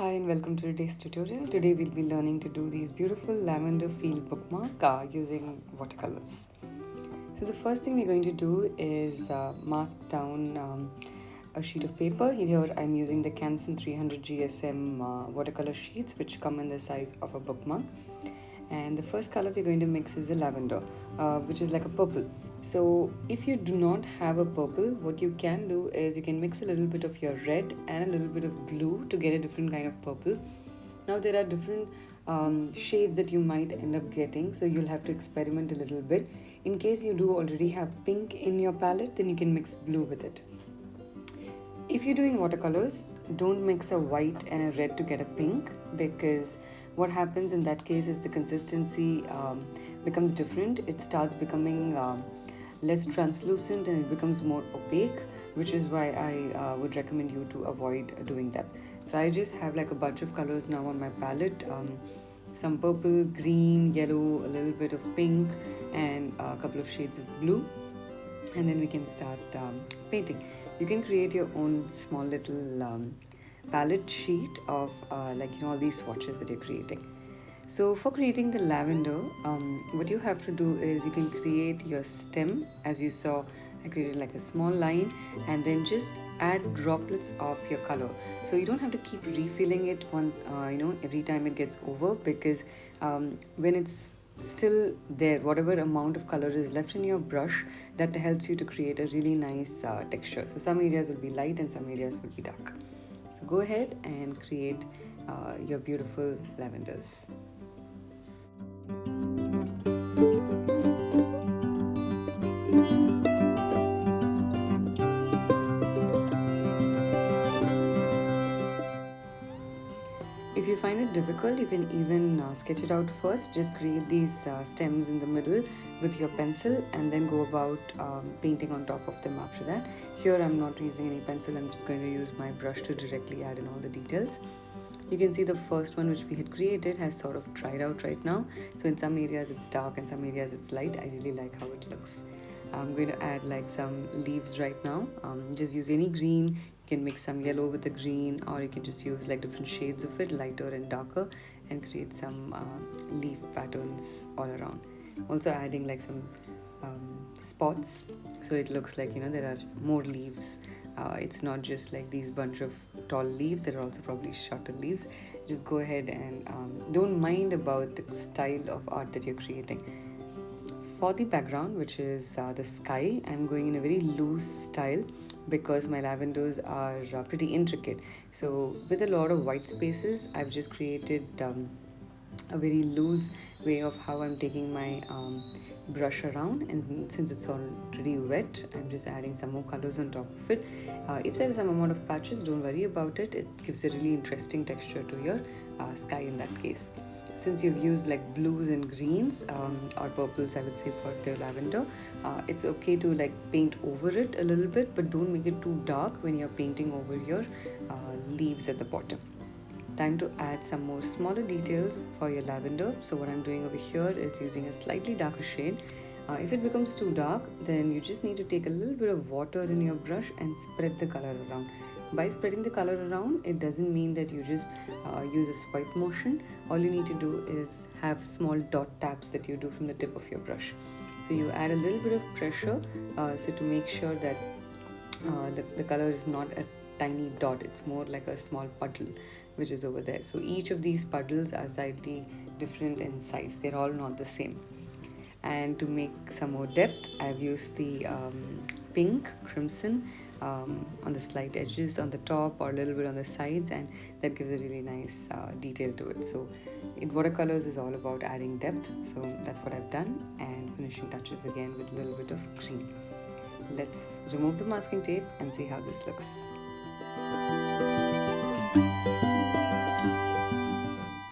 Hi and welcome to today's tutorial. Today we'll be learning to do these beautiful lavender field bookmark using watercolors. So the first thing we're going to do is mask down a sheet of paper. Here I'm using the Canson 300 GSM watercolor sheets which come in the size of a bookmark. And the first color we're going to mix is the lavender, which is like a purple. So if you do not have a purple, what you can do is you can mix a little bit of your red and a little bit of blue to get a different kind of purple. Now there are different shades that you might end up getting, so you'll have to experiment a little bit. In case you do already have pink in your palette, then you can mix blue with it. If you're doing watercolors, don't mix a white and a red to get a pink, because what happens in that case is the consistency becomes different. It starts becoming less translucent and it becomes more opaque, which is why I would recommend you to avoid doing that. So I just have like a bunch of colors now on my palette. Some purple, green, yellow, a little bit of pink, and a couple of shades of blue. And then we can start painting. You can create your own small little palette sheet of all these swatches that you're creating. So for creating the lavender, what you have to do is you can create your stem. As you saw, I created like a small line and then just add droplets of your color. So you don't have to keep refilling it every time it gets over, because when it's still there, whatever amount of color is left in your brush, that helps you to create a really nice texture. So some areas will be light and some areas will be dark. So go ahead and create your beautiful lavenders. If you find it difficult, you can even sketch it out first. Just create these stems in the middle with your pencil and then go about painting on top of them after that. Here I'm not using any pencil, I'm just going to use my brush to directly add in all the details. You can see the first one which we had created has sort of dried out right now. So in some areas it's dark and some areas it's light. I really like how it looks. I'm going to add like some leaves right now. Just use any green. You can mix some yellow with the green, or you can just use like different shades of it, lighter and darker, and create some leaf patterns all around. Also adding like some spots, so it looks like there are more leaves. It's not just like these bunch of tall leaves, there are also probably shorter leaves. Just go ahead and don't mind about the style of art that you're creating. For the background, which is the sky, I'm going in a very loose style because my lavenders are pretty intricate. So with a lot of white spaces, I've just created a very loose way of how I'm taking my brush around, and since it's already wet, I'm just adding some more colors on top of it. If there is some amount of patches, don't worry about it. It gives a really interesting texture to your sky in that case. Since you've used like blues and greens or purples, I would say, for the lavender, it's okay to like paint over it a little bit, but don't make it too dark when you're painting over your leaves at the bottom. Time to add some more smaller details for your lavender. So what I'm doing over here is using a slightly darker shade. If it becomes too dark, then you just need to take a little bit of water in your brush and spread the color around. By spreading the color around, it doesn't mean that you just use a swipe motion. All you need to do is have small dot taps that you do from the tip of your brush. So you add a little bit of pressure so to make sure that the color is not a tiny dot, it's more like a small puddle which is over there. So each of these puddles are slightly different in size, they're all not the same. And to make some more depth, I've used the pink, crimson on the slight edges on the top or a little bit on the sides, and that gives a really nice detail to it. So in watercolors is all about adding depth, so that's what I've done, and finishing touches again with a little bit of green. Let's remove the masking tape and see how this looks.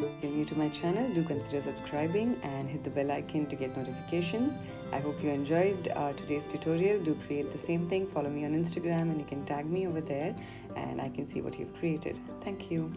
If you're new to my channel, do consider subscribing and hit the bell icon to get notifications. I hope you enjoyed today's tutorial. Do create the same thing. Follow me on Instagram and you can tag me over there and I can see what you've created. Thank you.